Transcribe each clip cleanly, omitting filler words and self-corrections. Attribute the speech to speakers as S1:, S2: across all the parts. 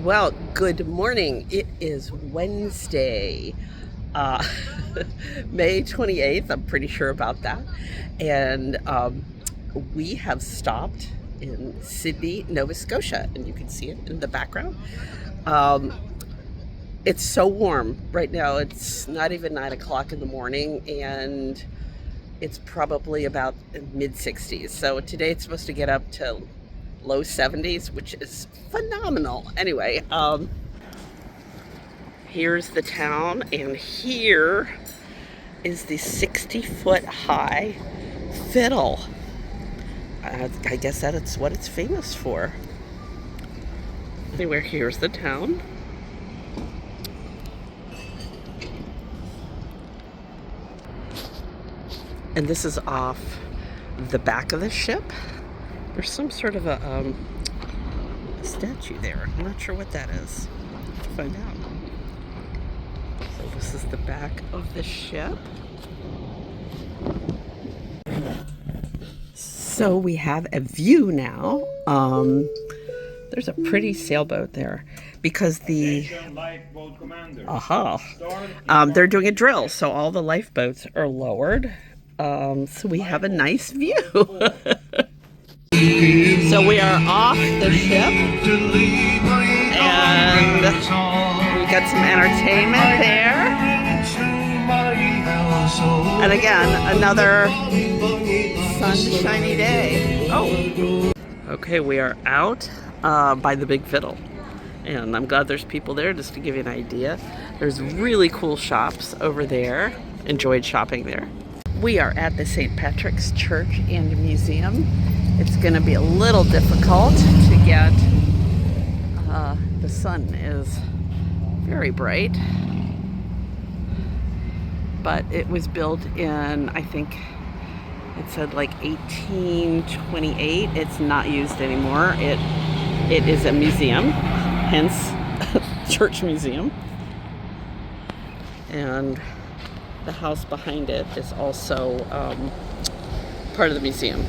S1: Well, good morning. It is Wednesday, uh, May 28th. I'm pretty sure about that. And we have stopped in Sydney, Nova Scotia, and you can see it in the background. Um, it's so warm right now. It's not even 9 o'clock in the morning, and it's probably about mid 60s. So today it's supposed to get up to low 70s, which is phenomenal. Anyway, here's the town, and here is the 60-foot high Fiddle. I guess that's what it's famous for. Anyway, here's the town. And this is off the back of the ship. There's some sort of a statue there. I'm not sure what that is. Let's find out. So this is the back of the ship. So we have a view now. There's a pretty sailboat there because they're doing a drill, so all the lifeboats are lowered. So we have a nice view. So we are off the ship, and we got some entertainment there. And again, another sunshiny day. Oh, okay, we are out by the Big Fiddle, and I'm glad there's people there just to give you an idea. There's really cool shops over there. Enjoyed shopping there. We are at the St. Patrick's Church and Museum. It's going to be a little difficult to get. The sun is very bright, but it was built in, I think it said like 1828. It's not used anymore. It is a museum, hence church museum. And the house behind it is also part of the museum.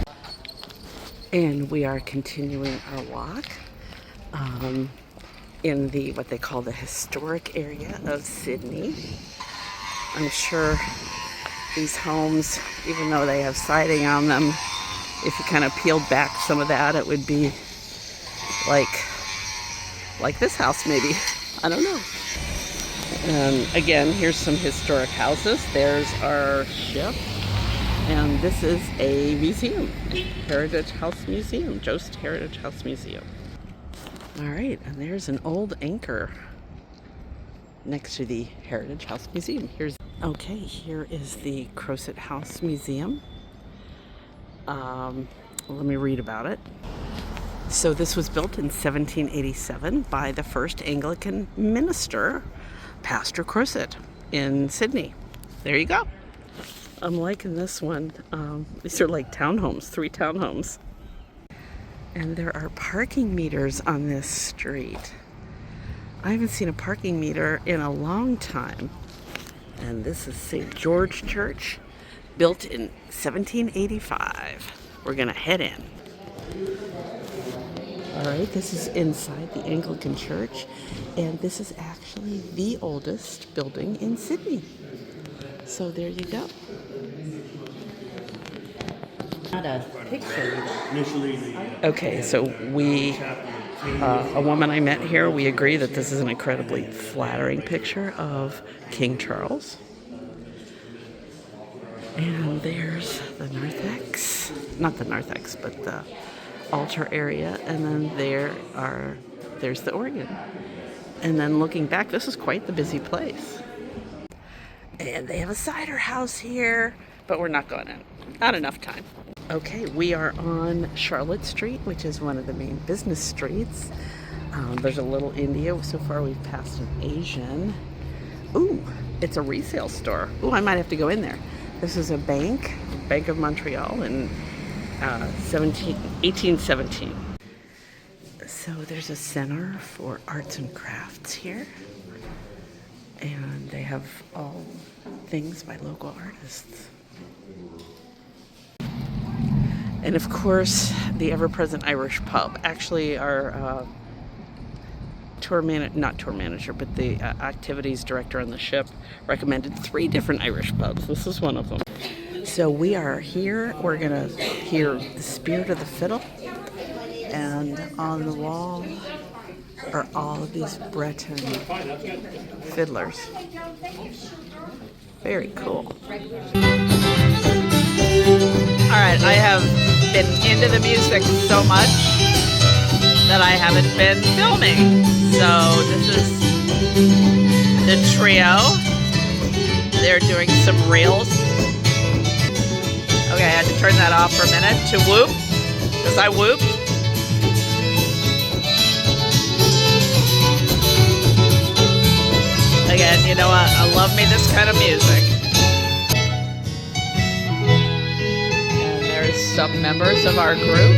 S1: And we are continuing our walk in the what they call the historic area of Sydney. I'm sure these homes, even though they have siding on them, if you kind of peeled back some of that, it would be like this house maybe. I don't know. And again, here's some historic houses. There's our ship. And this is a museum, Heritage House Museum, Jost Heritage House Museum. All right, and there's an old anchor next to the Heritage House Museum. Okay, here is the Crocet House Museum. Let me read about it. So this was built in 1787 by the first Anglican minister, Pastor Crocet, in Sydney. There you go. I'm liking this one. These are like townhomes, 3 townhomes. And there are parking meters on this street. I haven't seen a parking meter in a long time. And this is St. George Church, built in 1785. We're gonna head in. All right, this is inside the Anglican Church, and this is actually the oldest building in Sydney. So there you go. Not a picture. Okay, so a woman I met here, we agree that this is an incredibly flattering picture of King Charles. And there's the narthex, not the narthex, but the altar area, and then there's the organ. And then looking back, this is quite the busy place. And they have a cider house here, but we're not going in. Not enough time. Okay, we are on Charlotte Street, which is one of the main business streets. There's a little India. So far we've passed an Asian. Ooh, it's a resale store. Ooh, I might have to go in there. This is a Bank of Montreal in 1817. So there's a center for arts and crafts here. And they have all things by local artists. And of course, the ever-present Irish pub. Actually, our not tour manager, but the activities director on the ship recommended 3 different Irish pubs. This is one of them. So we are here. We're gonna hear the Spirit of the Fiddle, and on the wall are all of these Breton fiddlers. Very cool. Alright, I have been into the music so much that I haven't been filming. So this is the trio. They're doing some reels. Okay, I had to turn that off for a minute to whoop, because I whooped. Again, you know what? I love me this kind of music. And there's some members of our group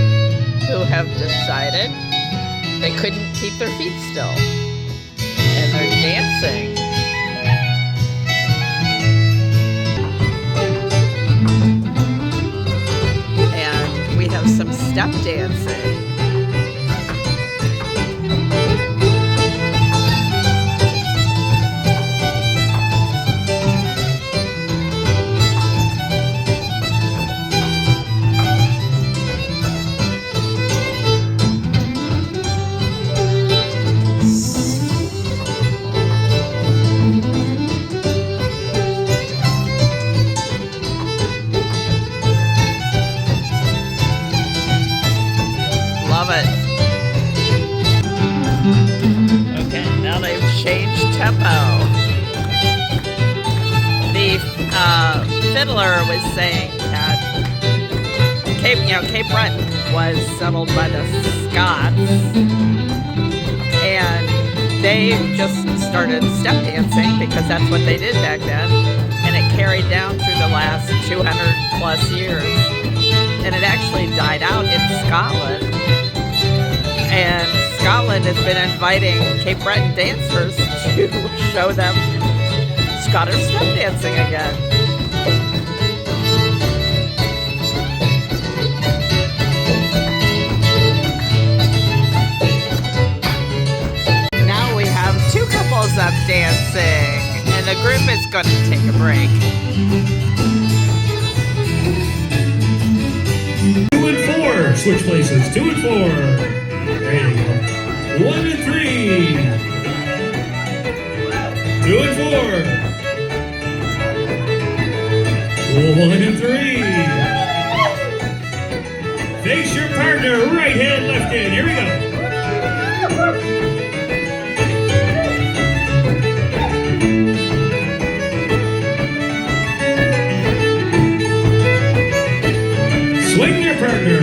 S1: who have decided they couldn't keep their feet still. And they're dancing. And we have some step dancing. Love it. Okay, now they've changed tempo. The fiddler was saying that Cape Breton was settled by the Scots, and they just started step dancing because that's what they did back then, and it carried down through the last 200 plus years, and it actually died out in Scotland. And Scotland has been inviting Cape Breton dancers to show them Scottish step dancing again. Now we have 2 couples up dancing, and the group is going to take a break.
S2: 2 and 4. Switch places. 2 and 4. There you go. 1 and 3. 2 and 4. 1 and 3. Face your partner. Right hand, left hand. Here we go. Swing your partner.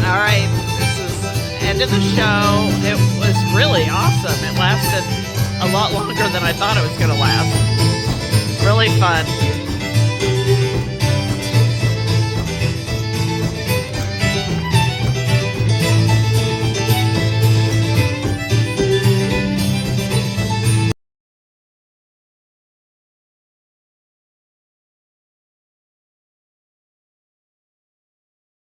S1: Alright, this is the end of the show. It was really awesome. It lasted a lot longer than I thought it was going to last. Really fun.